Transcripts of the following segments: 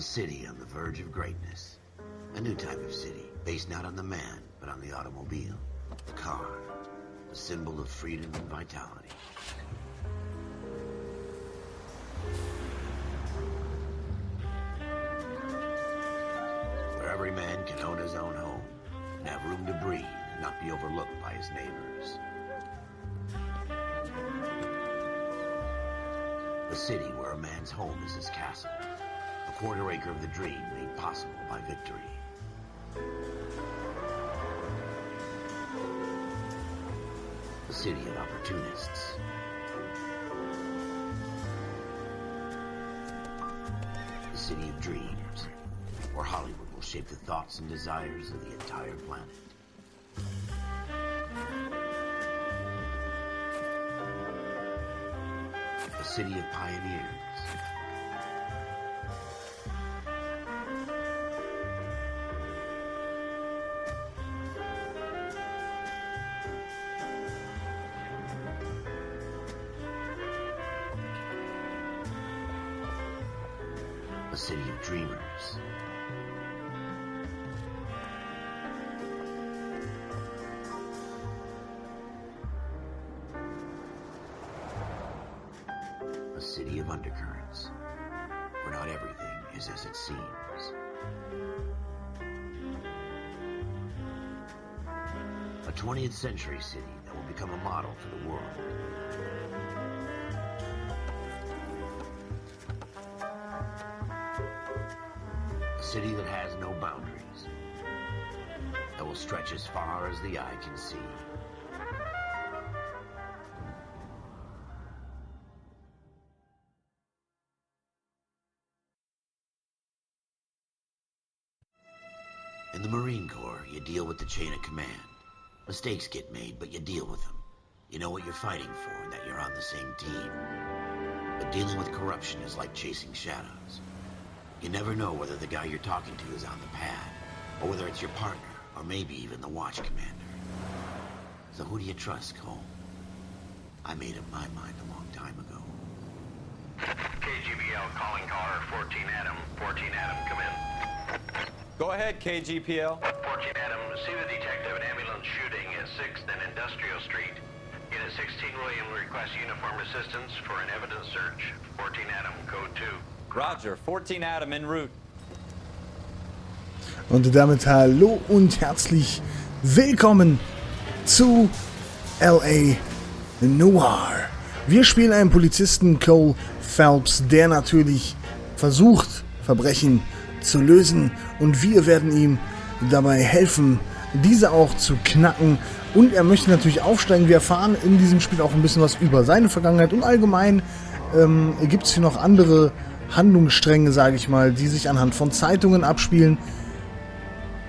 A city on the verge of greatness. A new type of city, based not on the man, but on the automobile. The car. The symbol of freedom and vitality. Where every man can own his own home, and have room to breathe, and not be overlooked by his neighbors. A city where a man's home is his castle. A quarter acre of the dream made possible by victory. A city of opportunists. A city of dreams, where Hollywood will shape the thoughts and desires of the entire planet. A city of pioneers. A city of dreamers. A city of undercurrents, where not everything is as it seems. A 20th century city that will become a model for the world. A city that has no boundaries, that will stretch as far as the eye can see. In the Marine Corps, you deal with the chain of command. Mistakes get made, but you deal with them. You know what you're fighting for and that you're on the same team. But dealing with corruption is like chasing shadows. You never know whether the guy you're talking to is on the pad, or whether it's your partner, or maybe even the watch commander. So who do you trust, Cole? I made up my mind a long time ago. KGBL calling caller 14 Adam. 14 Adam, come in. Go ahead, KGPL. 14 Adam, see the detective, an ambulance shooting at 6th and Industrial Street. Unit 16 William requests uniform assistance for an evidence search. 14 Adam, code 2. Roger, 14 Adam en route. Und damit hallo und herzlich willkommen zu LA Noire. Wir spielen einen Polizisten, Cole Phelps, der natürlich versucht, Verbrechen zu lösen, und wir werden ihm dabei helfen, diese auch zu knacken, und er möchte natürlich aufsteigen. Wir erfahren in diesem Spiel auch ein bisschen was über seine Vergangenheit, und allgemein gibt es hier noch andere Handlungsstränge, sage ich mal, die sich anhand von Zeitungen abspielen.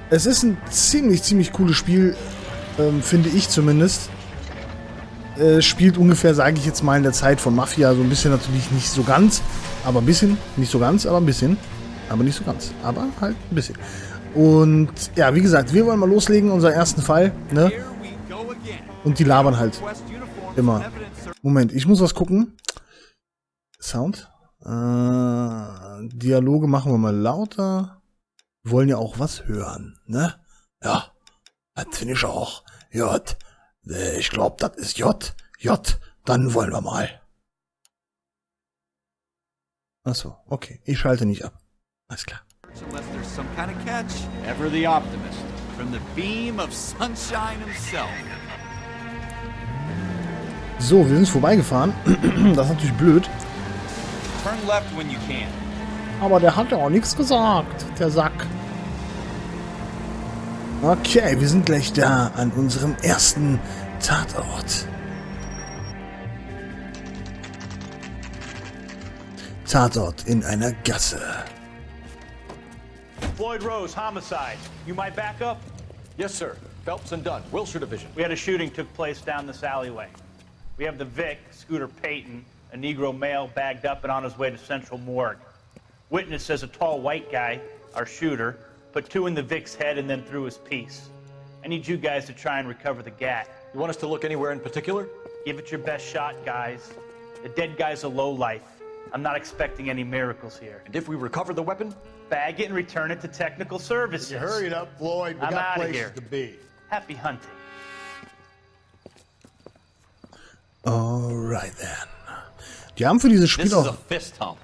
Es ist ein ziemlich cooles Spiel, finde ich zumindest. Spielt ungefähr, sage ich jetzt mal, in der Zeit von Mafia, so ein bisschen, natürlich nicht so ganz, aber ein bisschen, nicht so ganz, aber ein bisschen, aber nicht so ganz, aber halt ein bisschen. Und ja, wie gesagt, wir wollen mal loslegen, unseren ersten Fall, ne? Und die labern halt immer. Moment, ich muss was gucken. Sound. Dialoge machen wir mal lauter. Wir wollen ja auch was hören, ne? Ja, das finde ich auch. J. Ich glaube, das ist J. J. Dann wollen wir mal. Achso, okay. Ich schalte nicht ab. Alles klar. Unless there's some kind of catch. Ever the optimist. From the beam of sunshine himself. So, wir sind vorbeigefahren. Das ist natürlich blöd. Turn left when you can. Aber der hat ja auch nichts gesagt, der Sack. Okay, wir sind gleich da an unserem ersten Tatort. Tatort in einer Gasse. Floyd Rose, homicide. You might back up? Yes, sir. Phelps and Dunn, Wilshire Division. We had a shooting took place down this alleyway. We have the Vic, Scooter Payton, a Negro male bagged up and on his way to Central Morgue. Witness says a tall white guy, our shooter, put two in the Vic's head and then threw his piece. I need you guys to try and recover the gat. You want us to look anywhere in particular? Give it your best shot, guys. The dead guy's a lowlife. I'm not expecting any miracles here. And if we recover the weapon? Bag it and return it to technical services. You hurry it up, Floyd. We I'm got outta places here. to be. Happy hunting. Alright then. Die haben für dieses Spiel This is a auch... fist hump.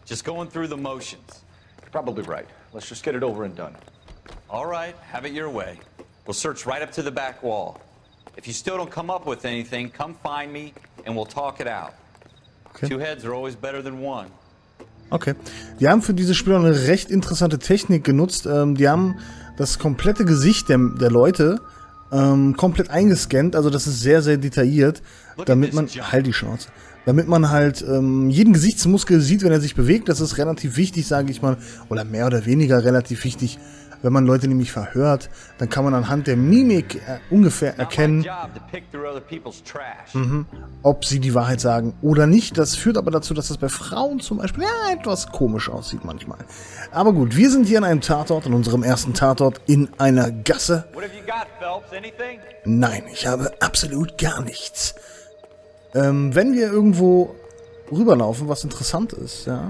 Just going through the motions. Probably right. Let's just get it over and done. All right, have it your way. We'll search right up to the back wall. If you still don't come up with anything, come find me and we'll talk it out. Okay. Two heads are always better than one. Okay. Die haben für dieses Spiel auch eine recht interessante Technik genutzt. Die haben das komplette Gesicht der Leute komplett eingescannt. Also das ist sehr, sehr detailliert. Damit man... Halt die Schnauze. Damit man halt jeden Gesichtsmuskel sieht, wenn er sich bewegt. Das ist relativ wichtig, sage ich mal. Oder mehr oder weniger relativ wichtig. Wenn man Leute nämlich verhört, dann kann man anhand der Mimik ungefähr erkennen, ob sie die Wahrheit sagen oder nicht. Das führt aber dazu, dass das bei Frauen zum Beispiel etwas komisch aussieht manchmal. Aber gut, wir sind hier an einem Tatort, an unserem ersten Tatort in einer Gasse. Nein, ich habe absolut gar nichts. Wenn wir irgendwo rüberlaufen, was interessant ist, ja.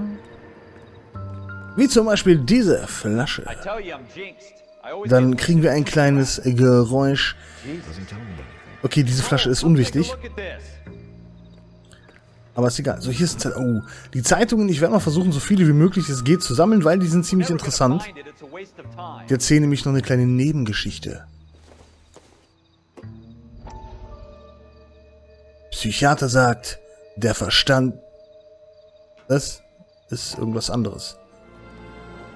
Wie zum Beispiel diese Flasche. Dann kriegen wir ein kleines Geräusch. Okay, diese Flasche ist unwichtig. Aber ist egal. So, hier ist die Zeitungen. Ich werde mal versuchen, so viele wie möglich es geht zu sammeln, weil die sind ziemlich interessant. Die erzählen nämlich noch eine kleine Nebengeschichte. Psychiater sagt, der Verstand... Das ist irgendwas anderes.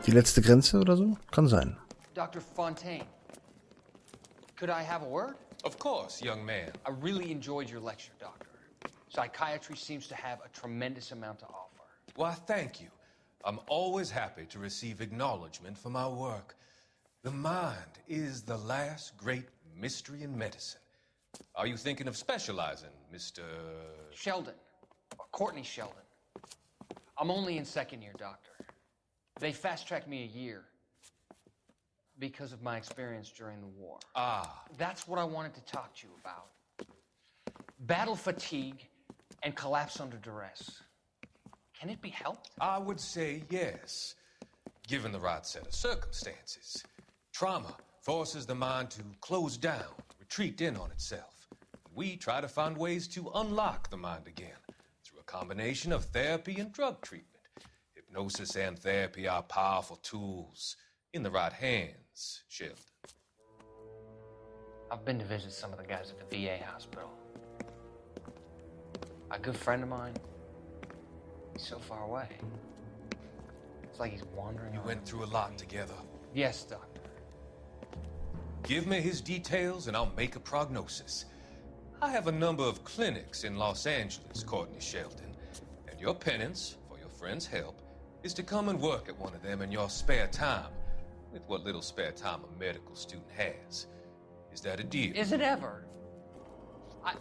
Die letzte Grenze oder so? Kann sein. Dr. Fontaine, could I have a word? Of course, young man. I really enjoyed your lecture, Doctor. Psychiatry seems to have a tremendous amount to offer. Why, thank you. I'm always happy to receive acknowledgement for my work. The mind is the last great mystery in medicine. Are you thinking of specializing, Mr. Sheldon, or Courtney Sheldon. I'm only in second year, Doctor. They fast-tracked me a year because of my experience during the war. Ah. That's what I wanted to talk to you about. Battle fatigue and collapse under duress. Can it be helped? I would say yes, given the right set of circumstances. Trauma forces the mind to close down, retreat in on itself. We try to find ways to unlock the mind again through a combination of therapy and drug treatment. Hypnosis and therapy are powerful tools in the right hands, Sheldon. I've been to visit some of the guys at the VA hospital. A good friend of mine, he's so far away. It's like he's wandering You around. went through a lot together. Yes, Doctor. Give me his details and I'll make a prognosis. I have a number of clinics in Los Angeles, Courtney Sheldon, and your penance, for your friend's help, is to come and work at one of them in your spare time, with what little spare time a medical student has. Is that a deal? Is it ever?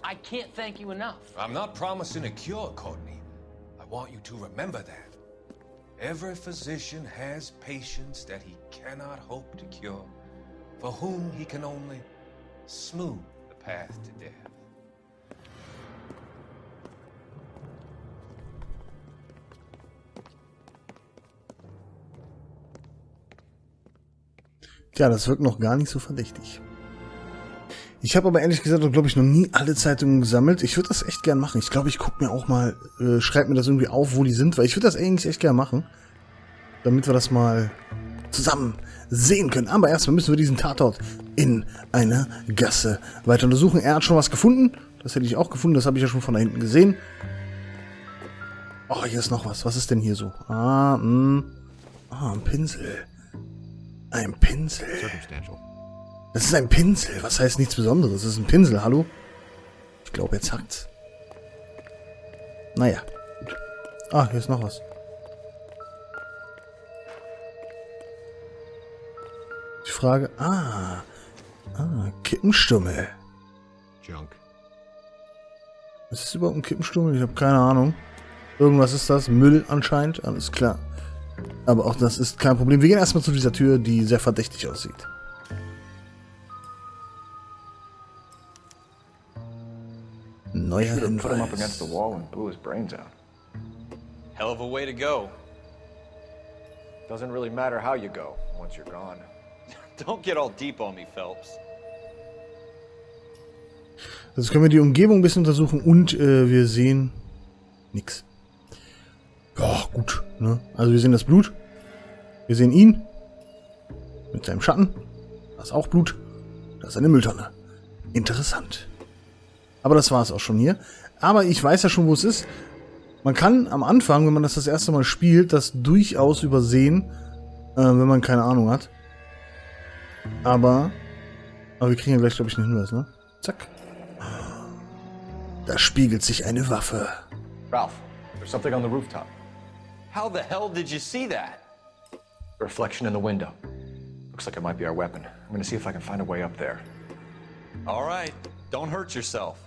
I can't thank you enough. I'm not promising a cure, Courtney. I want you to remember that. Every physician has patients that he cannot hope to cure, for whom he can only smooth the path to death. Tja, das wirkt noch gar nicht so verdächtig. Ich habe aber ehrlich gesagt, glaube ich, noch nie alle Zeitungen gesammelt. Ich würde das echt gern machen. Ich glaube, ich gucke mir auch mal, schreibe mir das irgendwie auf, wo die sind, weil ich würde das eigentlich echt gern machen. Damit wir das mal zusammen sehen können. Aber erstmal müssen wir diesen Tatort in einer Gasse weiter untersuchen. Er hat schon was gefunden. Das hätte ich auch gefunden. Das habe ich ja schon von da hinten gesehen. Oh, hier ist noch was. Was ist denn hier so? Ein Pinsel. Ein Pinsel. Das ist ein Pinsel. Was heißt nichts Besonderes? Das ist ein Pinsel, hallo? Ich glaube, jetzt hackt's. Naja. Gut. Ah, hier ist noch was. Die Frage... Kippenstummel. Junk. Was ist überhaupt ein Kippenstummel? Ich habe keine Ahnung. Irgendwas ist das. Müll anscheinend. Alles klar. Aber auch das ist kein Problem. Wir gehen erstmal zu dieser Tür, die sehr verdächtig aussieht. Neuer Hinweis. Hell of a way to go. Doesn't really matter how you go once you're gone. Don't get all deep on me, Phelps. Jetzt können wir die Umgebung ein bisschen untersuchen und wir sehen nix. Ja, gut. Ne? Also wir sehen das Blut. Wir sehen ihn. Mit seinem Schatten. Da ist auch Blut. Da ist eine Mülltonne. Interessant. Aber das war es auch schon hier. Aber ich weiß ja schon, wo es ist. Man kann am Anfang, wenn man das erste Mal spielt, das durchaus übersehen, wenn man keine Ahnung hat. Aber wir kriegen ja gleich, glaube ich, einen Hinweis, ne? Zack. Da spiegelt sich eine Waffe. Ralph, there's something on the rooftop. How the hell did you see that? A reflection in the window. Looks like it might be our weapon. I'm gonna see if I can find a way up there. All right, don't hurt yourself.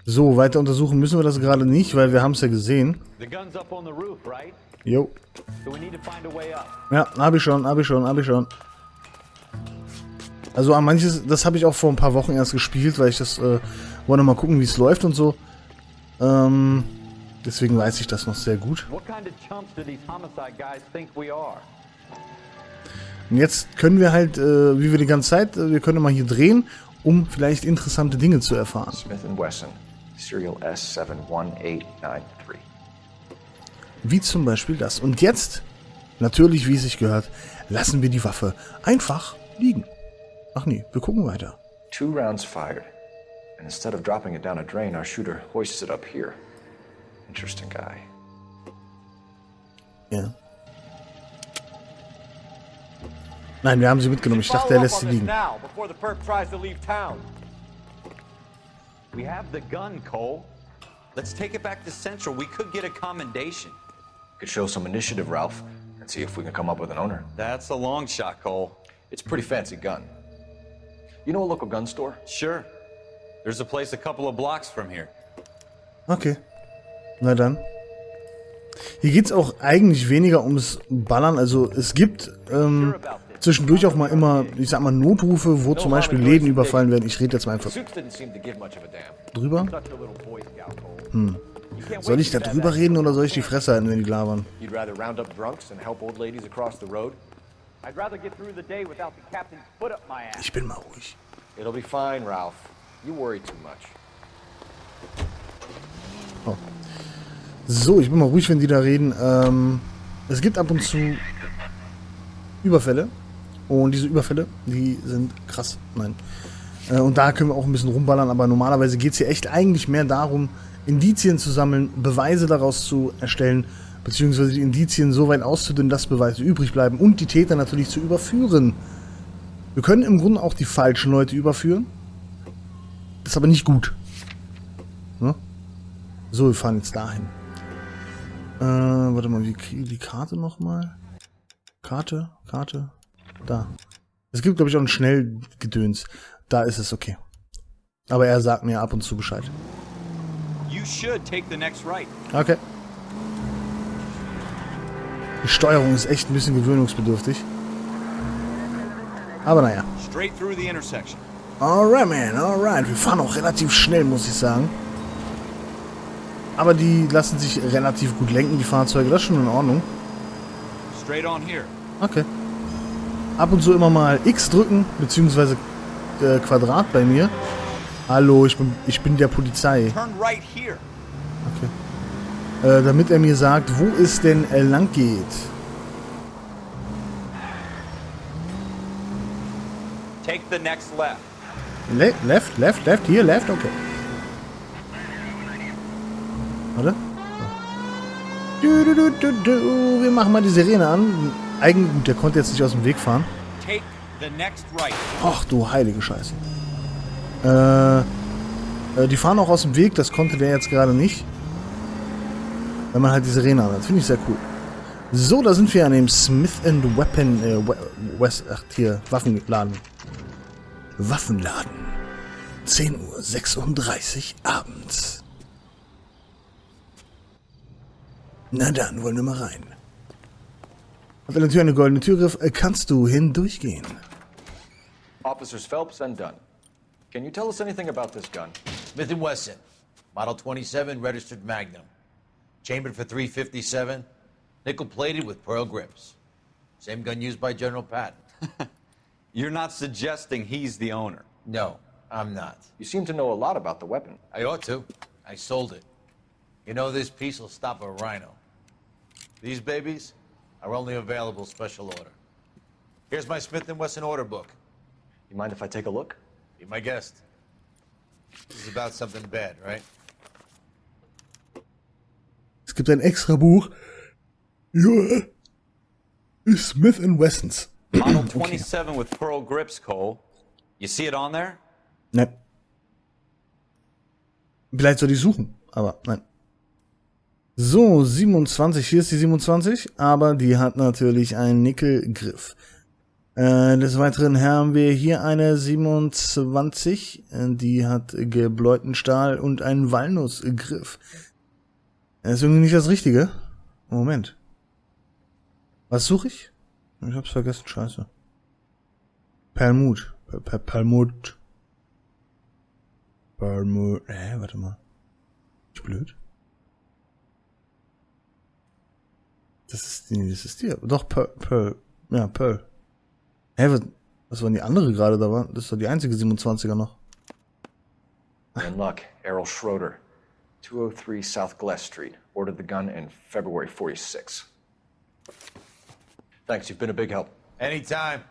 So, weiter untersuchen müssen wir das gerade nicht, weil wir haben es ja gesehen. The gun's up on the roof, right? Jo. So we need to find a way up. Ja, habe ich schon. Also an manches, das habe ich auch vor ein paar Wochen erst gespielt, weil ich das wollte mal gucken, wie es läuft und so. Deswegen weiß ich das noch sehr gut. What kind of chumps do these homicide guys think we are? Und jetzt können wir halt, wie wir die ganze Zeit, wir können mal hier drehen, um vielleicht interessante Dinge zu erfahren. Smith & Wesson, Serial S71893. Wie zum Beispiel das. Und jetzt, natürlich, wie es sich gehört, lassen wir die Waffe einfach liegen. Ach nee, wir gucken weiter. 2 rounds fired. And instead of dropping it down a drain, our shooter hoists it up here. Interesting guy. Ja. Nein, wir haben sie mitgenommen. Ich dachte, er lässt sie liegen. We have the gun, Cole. Let's take it back to Central. We could get a commendation. Could show some initiative, Ralph, and see if we can come up with an owner. That's a long shot, Cole. It's a pretty fancy gun. You know a local gun store? Sure. There's a place a couple of blocks from here. Okay. Na dann. Hier geht es auch eigentlich weniger ums Ballern. Also es gibt zwischendurch auch mal immer, ich sag mal, Notrufe, wo zum Beispiel Läden überfallen werden. Ich rede jetzt mal einfach drüber. Soll ich da drüber reden oder soll ich die Fresse halten, wenn die labern? Ich bin mal ruhig. It'll be fine, Ralph. You worry too much. Oh. So, ich bin mal ruhig, wenn die da reden. Es gibt ab und zu Überfälle. Und diese Überfälle, die sind krass. Nein. Und da können wir auch ein bisschen rumballern. Aber normalerweise geht es hier echt eigentlich mehr darum, Indizien zu sammeln, Beweise daraus zu erstellen, beziehungsweise die Indizien so weit auszudünnen, dass Beweise übrig bleiben und die Täter natürlich zu überführen. Wir können im Grunde auch die falschen Leute überführen. Das ist aber nicht gut. Ne? So, wir fahren jetzt dahin. Warte mal, wie kriege ich die Karte nochmal? Karte. Da. Es gibt, glaube ich, auch ein Schnellgedöns. Da ist es, okay. Aber er sagt mir ab und zu Bescheid. You should take the next right. Okay. Die Steuerung ist echt ein bisschen gewöhnungsbedürftig. Aber naja. Straight through the intersection. Alright, man, alright. Wir fahren auch relativ schnell, muss ich sagen. Aber die lassen sich relativ gut lenken, die Fahrzeuge. Das ist schon in Ordnung. Straight on here. Okay. Ab und zu immer mal X drücken, beziehungsweise Quadrat bei mir. Hallo, ich bin der Polizei. Turn right here. Okay. Damit er mir sagt, wo es denn lang geht. Take the next left. Left, hier, left, okay. Warte. So. Wir machen mal die Sirene an. Eigentlich, gut, der konnte jetzt nicht aus dem Weg fahren. Take the next right. Ach du heilige Scheiße. Die fahren auch aus dem Weg, das konnte der jetzt gerade nicht. Wenn man halt die Sirene hat. Finde ich sehr cool. So, da sind wir an dem Smith & Weapon, Waffenladen. Waffenladen. 10:36 Uhr abends. Na dann, wollen wir mal rein. Hat an der Tür eine goldene Türgriff. Kannst du hindurchgehen? Officers Phelps and Dunn. Can you tell us anything about this gun? Smith & Wesson, Model 27 registered Magnum. Chambered for .357, nickel-plated with pearl grips. Same gun used by General Patton. You're not suggesting he's the owner? No, I'm not. You seem to know a lot about the weapon. I ought to. I sold it. You know, this piece will stop a rhino. These babies are only available special order. Here's my Smith & Wesson order book. You mind if I take a look? Be my guest. This is about something bad, right? Es gibt ein extra Buch. Ja. Smith & Wessons. Model 27 with pearl grips, Cole. You see it on there? Nein. Vielleicht soll ich suchen, aber nein. So, 27. Hier ist die 27, aber die hat natürlich einen Nickelgriff. Des Weiteren haben wir hier eine 27, die hat gebläuten Stahl und einen Walnussgriff. Das ist irgendwie nicht das Richtige. Moment. Was suche ich? Ich hab's vergessen, scheiße. Perlmut. Perlmut. Perlmut. Warte mal. Ich blöd? Das ist die. Doch, Pearl. Ja, Pearl. Was war denn die andere gerade da war? Das ist doch die einzige 27er noch. Dann Like, Errol Schroeder, 203 South Glass Street. Ordered the gun in February 46. Thanks, you've been a big help. Anytime.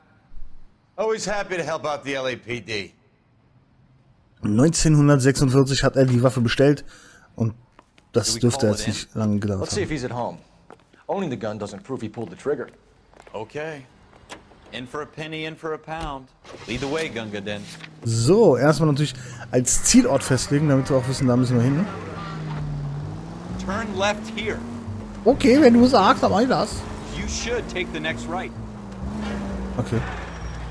Always happy to help out the LAPD. 1946 hat er die Waffe bestellt und das dürfte jetzt nicht lange gedauert Let's see if haben. he's at home. Owning the gun doesn't prove he pulled the trigger. Okay. In for a penny, in for a pound. Lead the way, Gunga Din. So, erstmal natürlich als Zielort festlegen, damit wir auch wissen, da müssen wir hin. Turn left here. Okay, wenn du sagst, dann mach ich das. You should take the next right. Okay.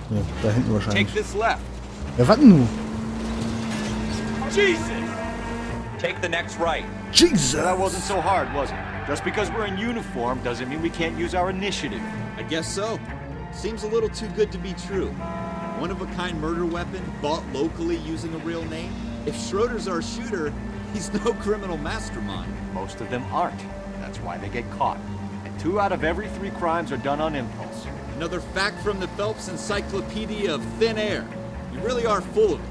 Ja, da hinten wahrscheinlich. Take this left. Ja, warte nur. Jesus! Take the next right. Jesus! That wasn't so hard, was it? Just because we're in uniform doesn't mean we can't use our initiative. I guess so. Seems a little too good to be true. One-of-a-kind murder weapon bought locally using a real name? If Schroeder's our shooter, he's no criminal mastermind. Most of them aren't. That's why they get caught. And 2 out of every 3 crimes are done on impulse. Another fact from the Phelps Encyclopedia of Thin Air. You really are full of it.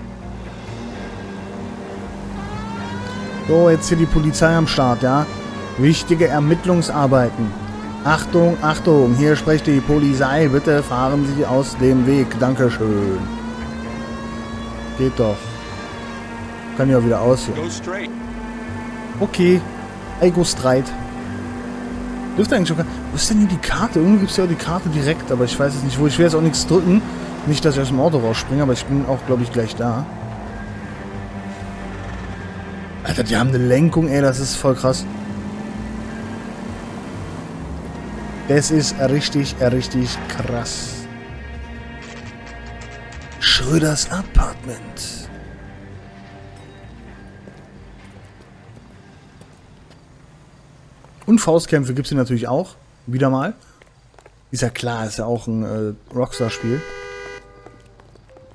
So, jetzt hier die Polizei am Start, ja? Wichtige Ermittlungsarbeiten. Achtung, Achtung, hier spricht die Polizei. Bitte fahren Sie aus dem Weg. Dankeschön. Geht doch. Kann ja wieder aus hier. Go straight. Okay. I go straight. Dürfte eigentlich schon. Wo ist denn hier die Karte? Irgendwie gibt es ja auch die Karte direkt, aber ich weiß jetzt nicht wo. Ich will jetzt auch nichts drücken. Nicht, dass ich aus dem Auto rausspringe, aber ich bin auch, glaube ich, gleich da. Alter, die haben eine Lenkung, ey, das ist voll krass. Das ist richtig krass. Schröders Apartment. Und Faustkämpfe gibt es hier natürlich auch. Wieder mal. Ist ja klar, ist ja auch ein Rockstar-Spiel.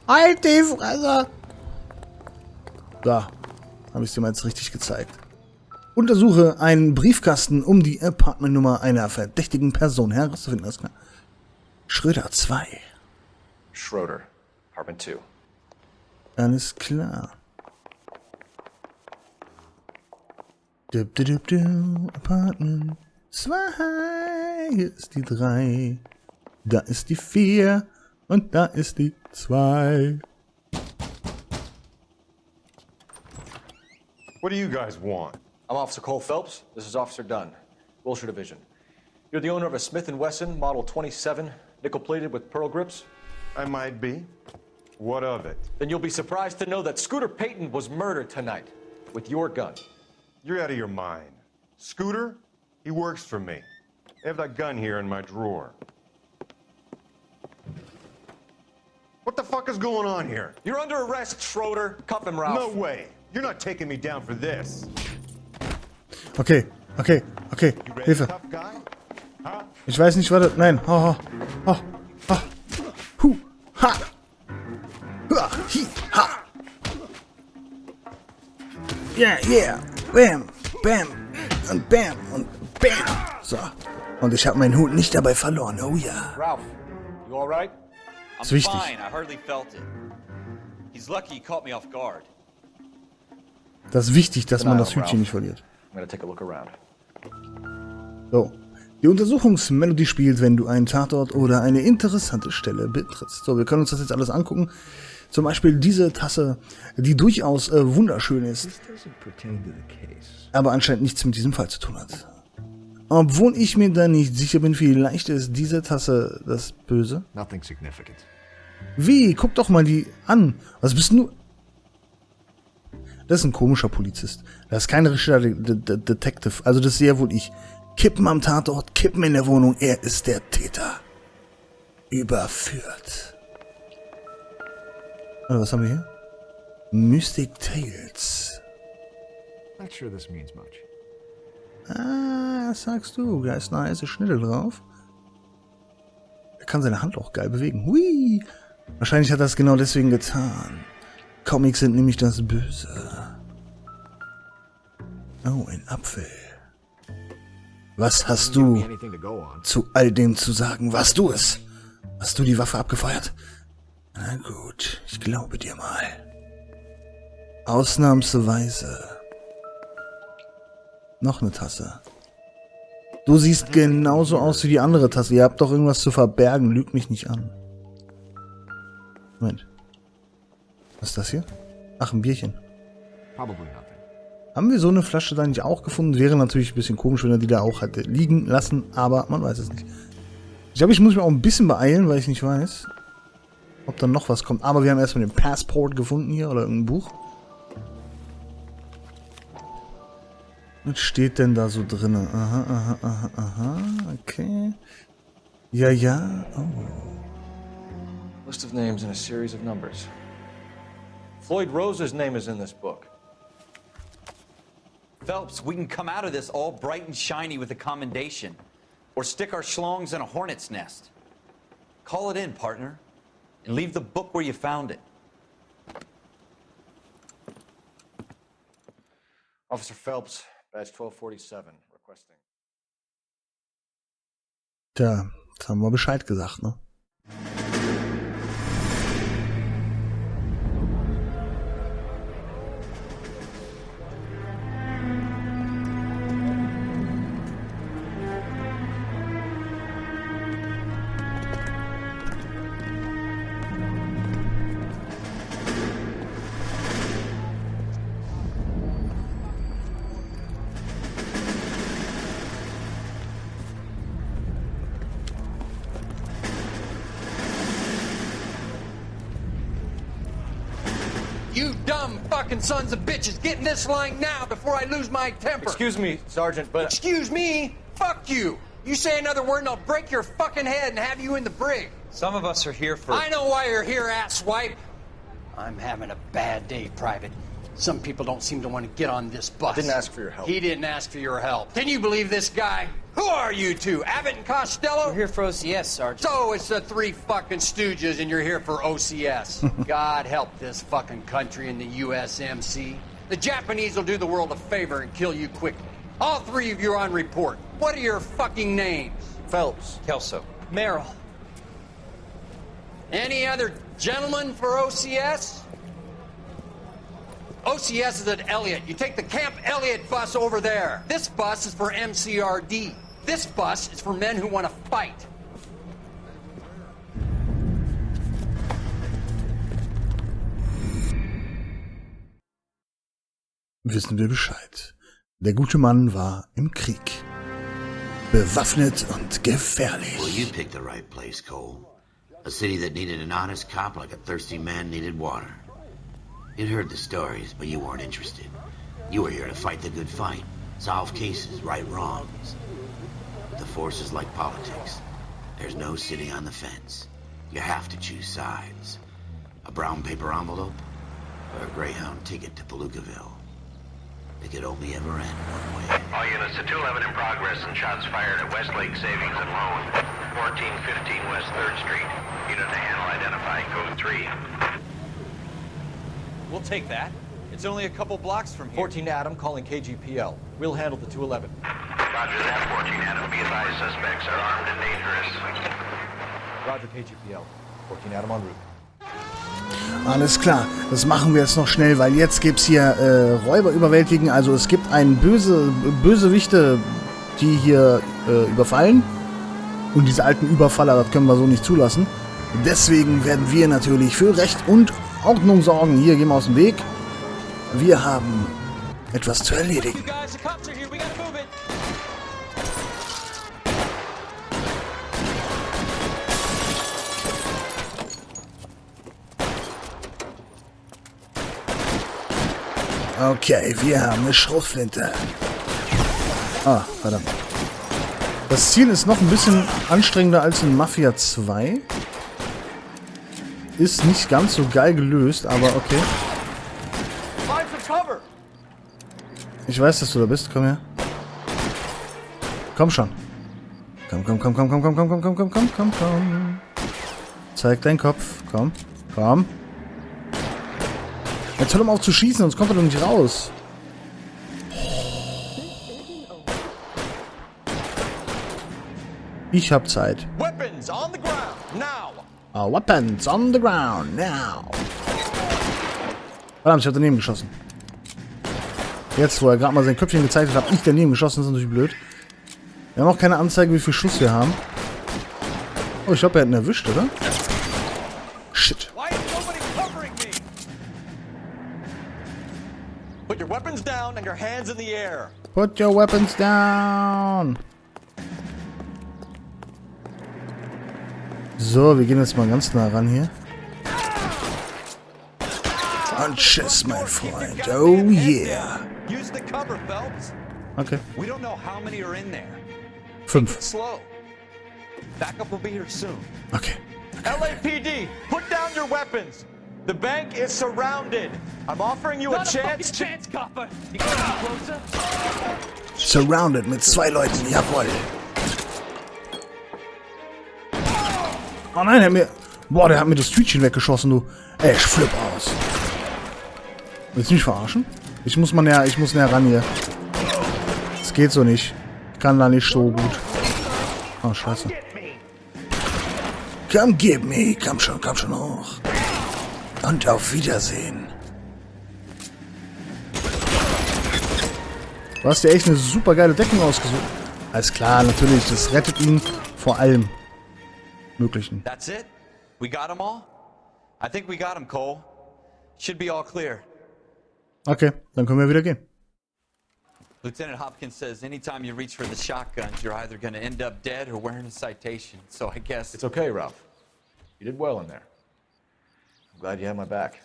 Halt die Fresse! Da. Habe ich es dir mal jetzt richtig gezeigt. Untersuche einen Briefkasten, um die Apartmentnummer einer verdächtigen Person herauszufinden. Alles klar. Schröder 2. Schroeder, Apartment 2. Alles klar. Apartment 2. Hier ist die 3. Da ist die 4. Und da ist die 2. What do you guys want? I'm Officer Cole Phelps. This is Officer Dunn, Wilshire Division. You're the owner of a Smith & Wesson Model 27, nickel-plated with pearl grips? I might be. What of it? Then you'll be surprised to know that Scooter Payton was murdered tonight with your gun. You're out of your mind. Scooter? He works for me. I have that gun here in my drawer. What the fuck is going on here? You're under arrest, Schroeder. Cuff him, Ralph. No way. You're not taking me down for this. Okay. Hilfe. Tough guy? Huh? Ich weiß nicht, warte. Nein. Ha. Hu. Ha. Hua. Hi. Ha. Yeah. Bam. und bam und bam. So. Und ich habe meinen Hut nicht dabei verloren. Oh ja. Ralph, you all right? I'm Ist wichtig. fine. I hardly felt it. He's lucky he caught me off guard. Das ist wichtig, dass man das Hütchen nicht verliert. I'm gonna take a look around. So. Die Untersuchungsmelodie spielt, wenn du einen Tatort oder eine interessante Stelle betrittst. So, wir können uns das jetzt alles angucken. Zum Beispiel diese Tasse, die durchaus wunderschön ist, aber anscheinend nichts mit diesem Fall zu tun hat. Obwohl ich mir da nicht sicher bin, vielleicht ist diese Tasse das Böse. Wie? Guck doch mal die an. Was bist du? Das ist ein komischer Polizist. Das ist kein richtiger Detective. Also das sehe wohl ich. Kippen am Tatort, Kippen in der Wohnung. Er ist der Täter. Überführt. Also, was haben wir hier? Mystic Tales. Not sure this means much. Ah, was sagst du? Da ist eine heiße Schnitte drauf. Er kann seine Hand auch geil bewegen. Hui! Wahrscheinlich hat er das genau deswegen getan. Comics sind nämlich das Böse. Oh, ein Apfel. Was hast du zu all dem zu sagen? Warst du es? Hast du die Waffe abgefeuert? Na gut, ich glaube dir mal. Ausnahmsweise. Noch eine Tasse. Du siehst genauso aus wie die andere Tasse. Ihr habt doch irgendwas zu verbergen. Lügt mich nicht an. Moment. Was ist das hier? Ach, ein Bierchen. Haben wir so eine Flasche da nicht auch gefunden? Wäre natürlich ein bisschen komisch, wenn er die da auch hätte liegen lassen, aber man weiß es nicht. Ich glaube, ich muss mich auch ein bisschen beeilen, weil ich nicht weiß, ob da noch was kommt. Aber wir haben erstmal den Passport gefunden hier, oder irgendein Buch. Was steht denn da so drin? Aha, okay. Ja. Oh. List of names in a series of numbers. Floyd Rose's name is in this book. Phelps, we can come out of this all bright and shiny with a commendation. Or stick our schlongs in a hornet's nest. Call it in, partner. And leave the book where you found it. Officer Phelps, badge 1247, requesting. Tja, jetzt haben wir Bescheid gesagt, ne? You dumb fucking sons of bitches, get in this line now before I lose my temper. Excuse me, Sergeant, but... Excuse me? Fuck you. You say another word and I'll break your fucking head and have you in the brig. Some of us are here for... I know why you're here, asswipe. I'm having a bad day, Private. Some people don't seem to want to get on this bus. I didn't ask for your help. He didn't ask for your help. Can you believe this guy? Who are you two? Abbott and Costello? We're here for OCS, Sergeant. So it's the three fucking stooges and you're here for OCS. God help this fucking country and the USMC. The Japanese will do the world a favor and kill you quickly. All three of you are on report. What are your fucking names? Phelps. Kelso. Merrill. Any other gentlemen for OCS? OCS is at Elliott. You take the Camp Elliott bus over there. This bus is for MCRD. This bus is for men who want to fight. Wissen wir Bescheid. Der gute Mann war im Krieg. Bewaffnet und gefährlich. Well, you picked the right place, Cole. A city that needed an honest cop like a thirsty man needed water. You'd heard the stories, but you weren't interested. You were here to fight the good fight, solve cases, right wrongs. But the force is like politics. There's no sitting on the fence. You have to choose sides. A brown paper envelope or a Greyhound ticket to Palookaville. It could only ever end one way. All units to 211 in progress and shots fired at Westlake Savings and Loan, 1415 West 3rd Street. Unit to handle identify code 3. We'll take that. It's only a couple blocks from here. 14 Adam calling KGPL. We'll handle the 211. Roger that, 14 Adam. Be advised, suspects are armed and dangerous. Roger KGPL. 14 Adam en route. Alles klar, das machen wir jetzt noch schnell, weil jetzt gibt's hier Räuber überwältigen. Also es gibt einen Bösewichte, die hier überfallen. Und diese alten Überfaller, das können wir so nicht zulassen. Deswegen werden wir natürlich für Recht und Ordnung sorgen. Hier, gehen wir aus dem Weg. Wir haben etwas zu erledigen. Okay, wir haben eine Schrotflinte. Ah, verdammt. Das Ziel ist noch ein bisschen anstrengender als in Mafia 2. Ist nicht ganz so geil gelöst, aber okay. Ich weiß, dass du da bist. Komm her. Komm schon. Komm. Zeig deinen Kopf. Komm. Jetzt hör doch mal auf zu schießen, sonst kommt er doch nicht raus. Ich hab Zeit. Weapons on the ground, now! Weapons on the ground, now! Verdammt, ich hab daneben geschossen. Jetzt, wo er gerade mal sein Köpfchen gezeigt hat, hab ich daneben geschossen. Das ist natürlich blöd. Wir haben auch keine Anzeige, wie viel Schuss wir haben. Oh, ich glaube, er hat ihn erwischt, oder? Shit. Put your weapons down and your hands in the air. Put your weapons down. So, wir gehen jetzt mal ganz nah ran hier. Und tschüss, mein Freund. Oh yeah. Use the cover, Phelps. Okay. We don't know how many are in there. 5. Slow. Backup will be here soon. Okay. LAPD, put down your weapons. The bank is surrounded. I'm offering you a chance to... copper. You gotta be closer. Surrounded mit 2 Leuten, jawohl. Oh nein, der hat mir das Tütchen weggeschossen, du. Ey, ich flipp aus. Willst du mich verarschen? Ich muss näher ran hier. Das geht so nicht. Ich kann da nicht so gut. Oh, scheiße. Come get me. Komm schon hoch. Und auf Wiedersehen. Du hast dir echt eine super geile Deckung ausgesucht. Alles klar, natürlich. Das rettet ihn vor allem Möglichen. That's it? We got them all? I think we got them, Cole. Should be all clear. Okay, dann können wir wieder gehen. Lieutenant Hopkins says anytime you reach for the shotguns, you're either going to end up dead or wearing a citation. So I guess... It's okay, Ralph. You did well in there. I'm glad you had my back.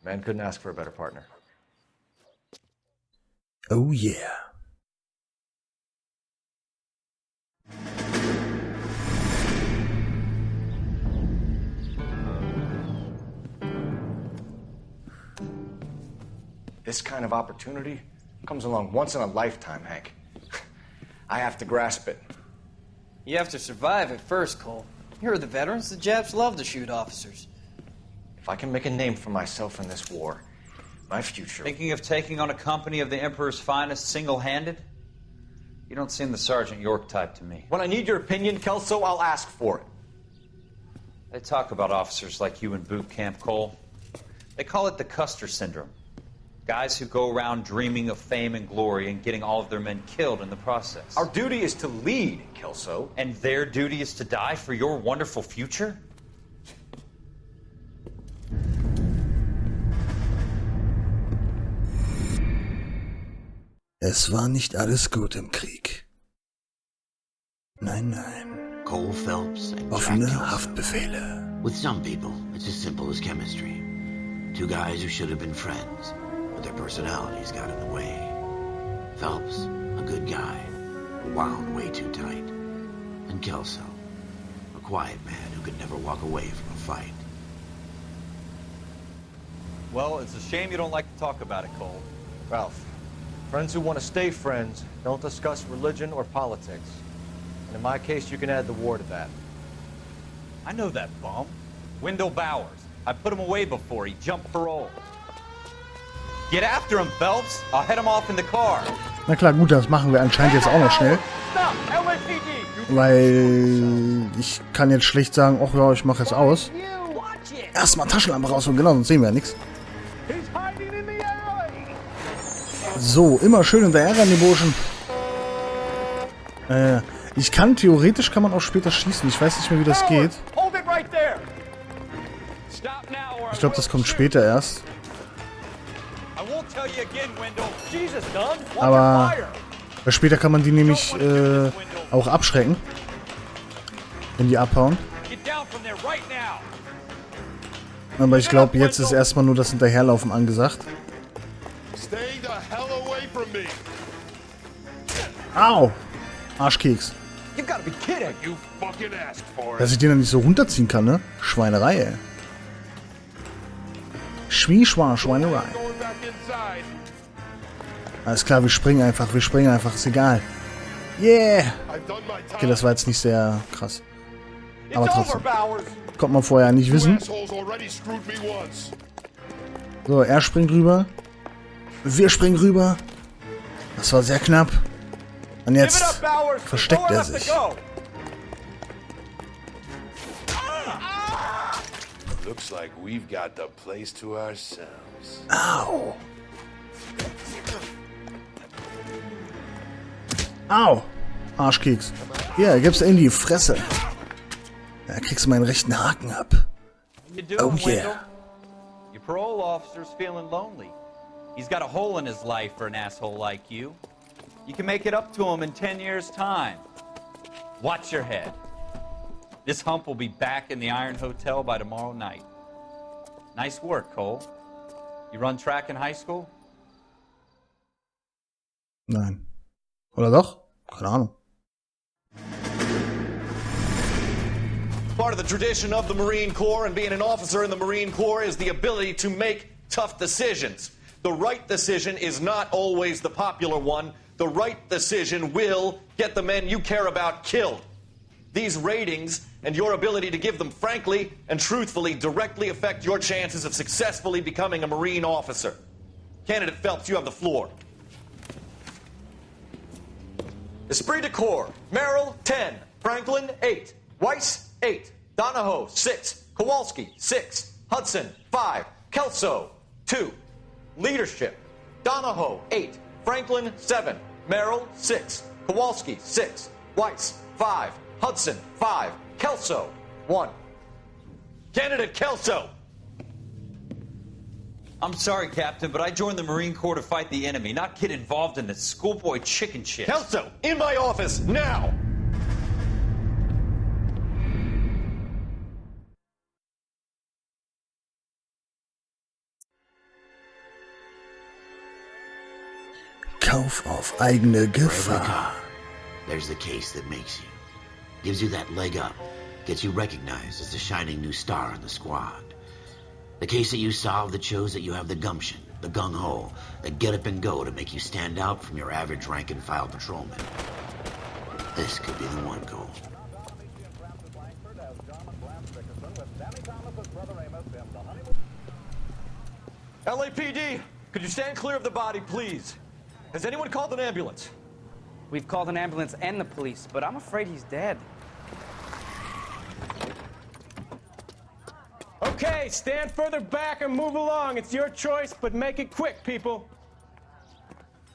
Man couldn't ask for a better partner. Oh yeah. This kind of opportunity comes along once in a lifetime, Hank. I have to grasp it. You have to survive it first, Cole. Here are the veterans. The Japs love to shoot officers. If I can make a name for myself in this war, my future... Thinking of taking on a company of the Emperor's finest single-handed? You don't seem the Sergeant York type to me. When I need your opinion, Kelso, I'll ask for it. They talk about officers like you in boot camp, Cole. They call it the Custer syndrome. Guys who go around dreaming of fame and glory and getting all of their men killed in the process. Our duty is to lead, Kelso. And their duty is to die for your wonderful future? Es war nicht alles gut im Krieg. Nein. Cole Phelps and Offene Jack Kelso. Haftbefehle. With some people, it's as simple as chemistry. 2 guys who should have been friends, but their personalities got in the way. Phelps, a good guy, wound way too tight. And Kelso, a quiet man who could never walk away from a fight. Well, it's a shame you don't like to talk about it, Cole. Ralph, friends who want to stay friends don't discuss religion or politics. And in my case, you can add the war to that. I know that bum. Wendell Bowers. I put him away before he jumped parole. Get after him, Phelps. I'll head him off in the car. Na klar, gut, das machen wir anscheinend jetzt auch noch schnell. Weil ich kann jetzt schlecht sagen, ach ja, ich mache jetzt aus. Erstmal Taschenlampe raus und genau, sonst sehen wir ja nichts. So, immer schön hinterher rein, die Burschen. Ich kann, theoretisch kann man auch später schießen. Ich weiß nicht mehr, wie das geht. Ich glaube, das kommt später erst. Aber später kann man die nämlich auch abschrecken. Wenn die abhauen. Aber ich glaube, jetzt ist erstmal nur das Hinterherlaufen angesagt. Au! Arschkeks. Dass ich den dann nicht so runterziehen kann, ne? Schweinerei, ey. Schweinerei. Alles klar, wir springen einfach, ist egal. Yeah! Okay, das war jetzt nicht sehr krass. Aber trotzdem. Konnte man vorher nicht wissen. So, er springt rüber. Wir springen rüber. Das war sehr knapp. Und jetzt versteckt er sich. Au. Au. Arschkeks. Ja, gib's in die Fresse. Da kriegst du meinen rechten Haken ab. Oh yeah. Your parole officer's feeling lonely. He's got a hole in his life for an asshole like you. You can make it up to him in 10 years' time. Watch your head. This hump will be back in the Iron Hotel by tomorrow night. Nice work, Cole. You run track in high school? Nein. Oder doch? Keine Ahnung. Part of the tradition of the Marine Corps and being an officer in the Marine Corps is the ability to make tough decisions. The right decision is not always the popular one. The right decision will get the men you care about killed. These ratings and your ability to give them frankly and truthfully directly affect your chances of successfully becoming a Marine officer. Candidate Phelps, you have the floor. Esprit de Corps, Merrill, 10. Franklin, 8. Weiss, 8. Donahoe, 6. Kowalski, 6. Hudson, 5. Kelso, 2. Leadership, Donahoe, 8. Franklin, 7. Merrill, 6. Kowalski, 6. Weiss, 5. Hudson, 5. Kelso, 1. Candidate Kelso! I'm sorry, Captain, but I joined the Marine Corps to fight the enemy, not get involved in this schoolboy chicken shit. Kelso, in my office, now! Kauf auf eigene Gefahr. There's the case that makes you. Gives you that leg up. Gets you recognized as the shining new star in the squad. The case that you solve that shows that you have the gumption, the gung-ho, the get up and go to make you stand out from your average rank-and-file patrolman. This could be the one, Cole. LAPD, could you stand clear of the body, please? Has anyone called an ambulance? We've called an ambulance and the police, but I'm afraid he's dead. Okay, stand further back and move along. It's your choice, but make it quick, people.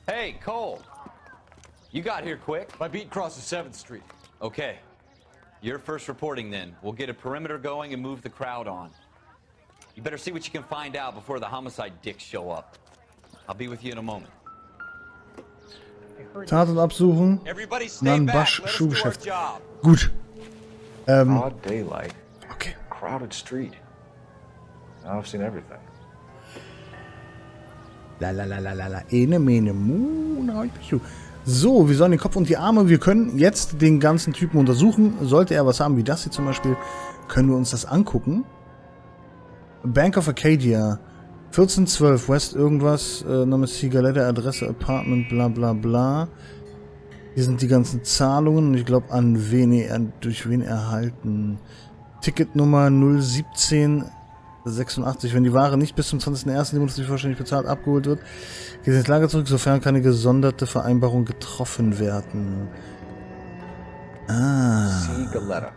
Hey, Cole. You got here quick. My beat crosses 7th Street. Okay. You're first reporting then. We'll get a perimeter going and move the crowd on. You better see what you can find out before the homicide dicks show up. I'll be with you in a moment. Taten absuchen. Dann Basch Schuhgeschäft. Gut. Broad daylight. Okay. Crowded street. Now I've seen everything. Ene, mene, mu. So, wir sollen den Kopf und die Arme. Wir können jetzt den ganzen Typen untersuchen. Sollte er was haben, wie das hier zum Beispiel, können wir uns das angucken. Bank of Arcadia. 1412 West irgendwas. Name Zigarette, Adresse, Apartment, bla bla bla. Hier sind die ganzen Zahlungen. Und ich glaube, an wen durch wen erhalten. Ticketnummer 017 86. Wenn die Ware nicht bis zum 20.01. vollständig bezahlt abgeholt wird, geht ins Lager zurück, sofern keine gesonderte Vereinbarung getroffen werden. C. Galetta.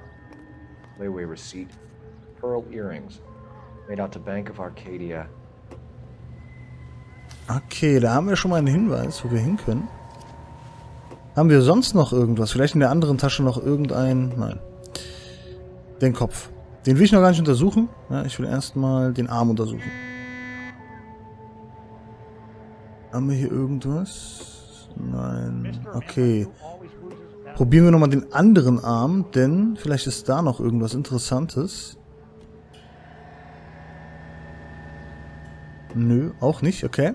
Layaway receipt. Pearl earrings. Made out to Bank of Arcadia. Okay, da haben wir schon mal einen Hinweis, wo wir hin können. Haben wir sonst noch irgendwas? Vielleicht in der anderen Tasche noch irgendein... Nein. Den Kopf. Den will ich noch gar nicht untersuchen. Ja, ich will erstmal den Arm untersuchen. Haben wir hier irgendwas? Nein. Okay. Probieren wir nochmal den anderen Arm, denn vielleicht ist da noch irgendwas Interessantes. Nö, auch nicht, okay.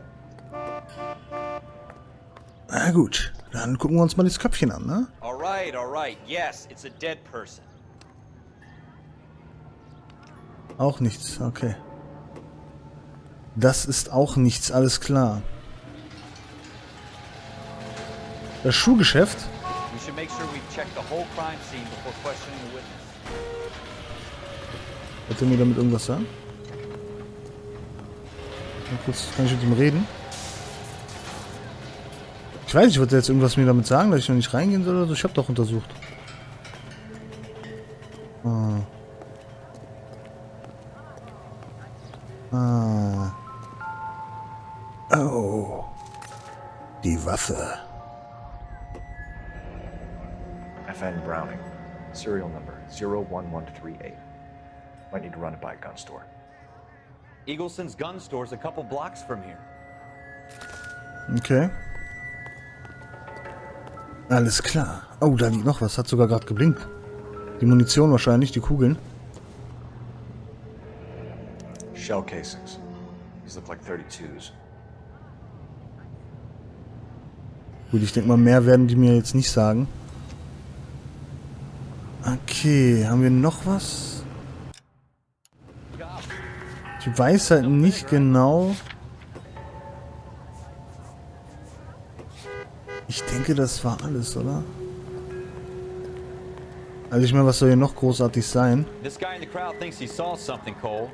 Na gut, dann gucken wir uns mal das Köpfchen an, ne? Alright. Yes, it's a dead person. Auch nichts, okay. Das ist auch nichts, alles klar. Das Schuhgeschäft. We should make sure we check the whole crime scene before questioning the witness. Wollt ihr mir damit irgendwas sagen? Mal kurz, kann ich mit ihm reden? Ich weiß nicht, wird er jetzt irgendwas mir damit sagen, dass ich noch nicht reingehen soll oder so? Ich habe doch untersucht. Oh. Die Waffe. FN Browning. Serial number 01138. Might need to run it by a gun store. Eagleson's gun store's a couple blocks from here. Okay. Alles klar. Oh, da liegt noch was. Hat sogar gerade geblinkt. Die Munition wahrscheinlich, die Kugeln. Shell casings. These look like 32s. Gut, ich denke mal, mehr werden die mir jetzt nicht sagen. Okay, haben wir noch was? Ich weiß halt nicht genau. Ich denke, das war alles, oder? Also ich meine, was soll hier noch großartig sein? This guy in the crowd thinks he saw something, Cole.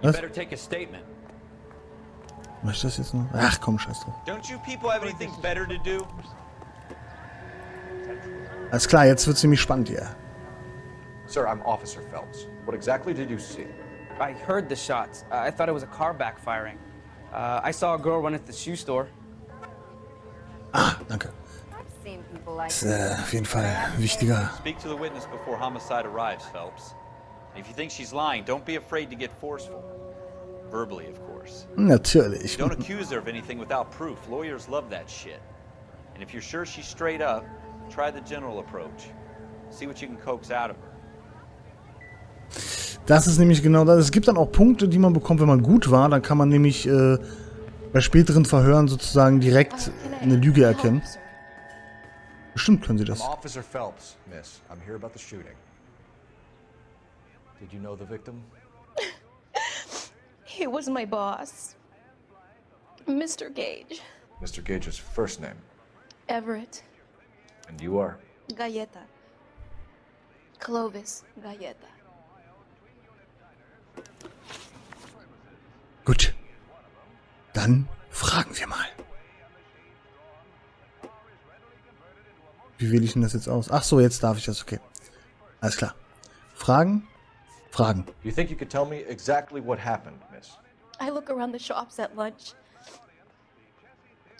You Was? better take a statement. Mach ich das jetzt noch? Ach komm, scheiß drauf. Don't you people have anything better to do? Alles klar, jetzt wird's nämlich spannend hier. Sir, I'm Officer Phelps. What exactly did you see? I heard the shots. I thought it was a car backfiring. I saw a girl run at the shoe store. Ah, danke. Das ist auf jeden Fall wichtiger. Speak to the witness before homicide arrives, Phelps. And if you think she's lying, don't be afraid to get forceful. Verbally, of course. Natürlich. Don't accuse her of anything without proof. Lawyers love that shit. And if you're sure she's straight up, try the general approach. See what you can coax out of her. Das ist nämlich genau das. Es gibt dann auch Punkte, die man bekommt, wenn man gut war. Dann kann man nämlich bei späteren Verhören sozusagen direkt eine Lüge erkennen. Bestimmt können sie das. I'm Officer Phelps, miss. I'm here about the shooting. Did you know the victim? He was my boss, Mr. Gage. Mr. Gage's first name. Everett. And you are? Galleta. Clovis Galleta. Gut. Dann fragen wir mal. Wie wähle ich denn das jetzt aus? Ach so, jetzt darf ich das. Okay. Alles klar. Fragen? Fragen. You think you could tell me exactly what happened, miss? I look around the shops at lunch.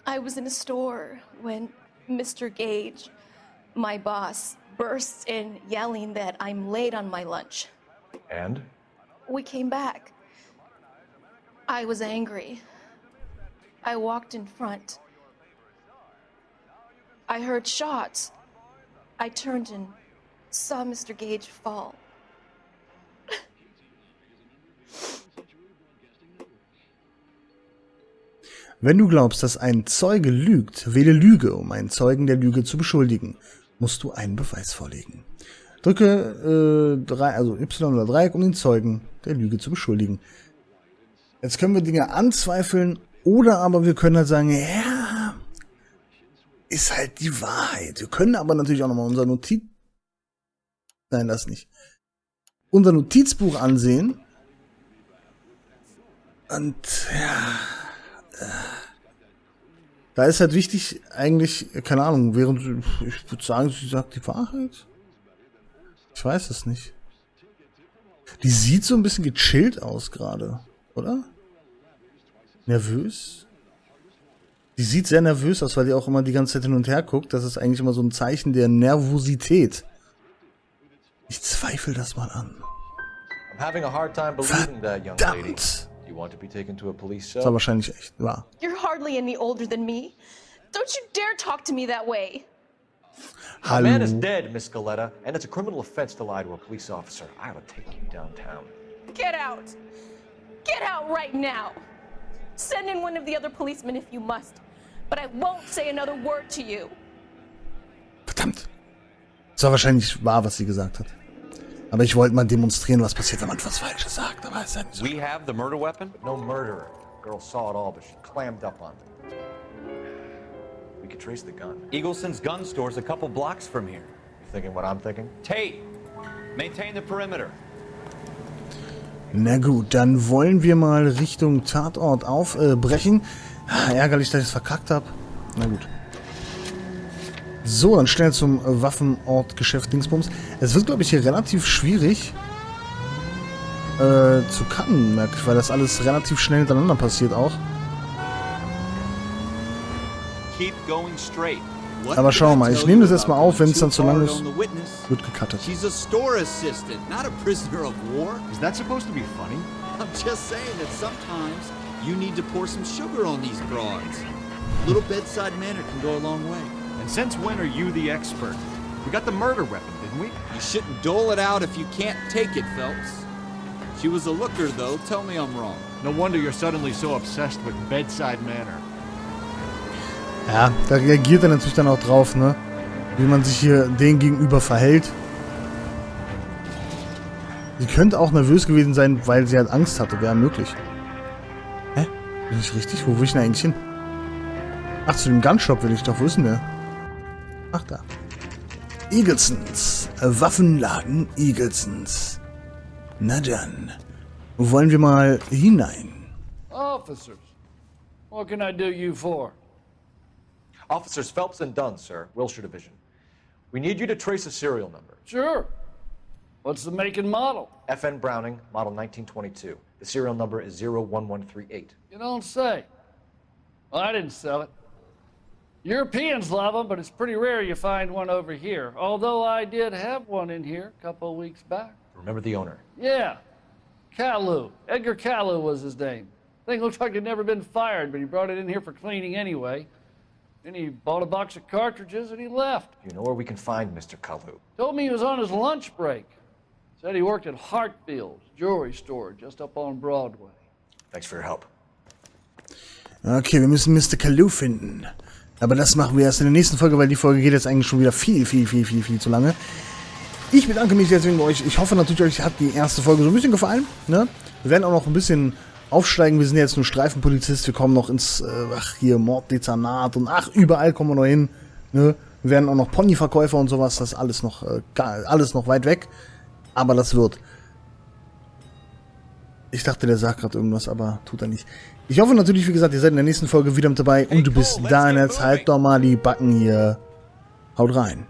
I was in a store when Mr. Gage, my boss, bursts in yelling that I'm late on my lunch. And? We came back. I was angry. I walked in front. I heard shots. I turned and saw Mr. Gage fall. Wenn du glaubst, dass ein Zeuge lügt, wähle Lüge, um einen Zeugen der Lüge zu beschuldigen. Musst du einen Beweis vorlegen. Drücke also Y oder Dreieck, um den Zeugen der Lüge zu beschuldigen. Jetzt können wir Dinge anzweifeln oder aber wir können halt sagen, ja, ist halt die Wahrheit. Wir können aber natürlich auch nochmal unser unser Notizbuch ansehen Und ja, da ist halt wichtig, eigentlich, keine Ahnung, während, ich würde sagen, sie sagt die Wahrheit. Ich weiß es nicht. Die sieht so ein bisschen gechillt aus gerade, oder? Nervös? Die sieht sehr nervös aus, weil die auch immer die ganze Zeit hin und her guckt. Das ist eigentlich immer so ein Zeichen der Nervosität. Ich zweifle das mal an. I'm having a hard time believing that, young lady. You want to be taken to a police show? Das war wahrscheinlich echt wahr. You're hardly any older than me. Don't you dare talk to me that way. A man is dead, Miss Galetta, and it's a criminal offense to lie to a police officer. I will take you downtown. Get out. Get out right now. Send in one of the other policemen if you must. But I won't say another word to you. Verdammt. Das war wahrscheinlich wahr, was sie gesagt hat. Aber ich wollte mal demonstrieren, was passiert, wenn man was Falsches sagt. Aber ist ja nicht so. We have the murder weapon? No murderer. The girl saw it all, but she clammed up on it. We could trace the gun. Eagleson's gun store's a couple blocks from here. You thinking what I'm thinking? Tate, maintain the perimeter. Na gut, dann wollen wir mal Richtung Tatort aufbrechen. Ärgerlich, dass ich es verkackt habe. Na gut. So, dann schnell zum Waffenort Geschäft Dingsbums. Es wird, glaube ich, hier relativ schwierig zu cutten, merke ich, weil das alles relativ schnell hintereinander passiert auch. Keep going straight. Aber schauen wir mal, ich nehme das erstmal auf, wenn es dann zu lang ist, wird gecuttet. She's a store assistant, not a prisoner of war. Is that supposed to be funny? I'm just saying that sometimes you need to pour some sugar on these broads. A little bedside manner can go a long way. And since when are you the expert? We got the murder weapon, didn't we? You shouldn't dole it out if you can't take it, Phelps. She was a looker, though. Tell me I'm wrong. No wonder you're suddenly so obsessed with bedside manner. Ja, da reagiert er natürlich dann auch drauf, ne? Wie man sich hier denen gegenüber verhält. Sie könnte auch nervös gewesen sein, weil sie halt Angst hatte. Wäre möglich. Hä? Bin ich richtig? Wo will ich denn eigentlich hin? Ach, zu dem Gunshop will ich doch. Wo ist denn der? Ach, da. Eaglesons. Waffenladen Eaglesons. Na dann. Wo wollen wir mal hinein? Officers, what can I do you for? Officers Phelps and Dunn, sir, Wilshire Division. We need you to trace a serial number. Sure. What's the make and model? FN Browning, model 1922. The serial number is 01138. You don't say. Well, I didn't sell it. Europeans love them, but it's pretty rare you find one over here. Although I did have one in here a couple of weeks back. Remember the owner? Yeah. Caillou. Edgar Caillou was his name. Thing looked like he'd never been fired, but he brought it in here for cleaning anyway. Then he bought a box of cartridges and he left. You know where we can find Mr. Caillou? Told me he was on his lunch break. Said he worked at Hartfield's jewelry store just up on Broadway. Thanks for your help. Okay, wir müssen Mr. Caillou finden. Aber das machen wir erst in der nächsten Folge, weil die Folge geht jetzt eigentlich schon wieder viel zu lange. Ich bedanke mich deswegen bei euch. Ich hoffe natürlich, euch hat die erste Folge so ein bisschen gefallen. Ne? Wir werden auch noch ein bisschen aufsteigen. Wir sind jetzt nur Streifenpolizist. Wir kommen noch ins hier Morddezernat und überall kommen wir noch hin. Ne? Wir werden auch noch Ponyverkäufer und sowas. Das ist alles noch weit weg. Aber das wird. Ich dachte, der sagt gerade irgendwas, aber tut er nicht. Ich hoffe natürlich, wie gesagt, ihr seid in der nächsten Folge wieder mit dabei. Und du bist da in der Zeit doch mal die Backen hier. Haut rein.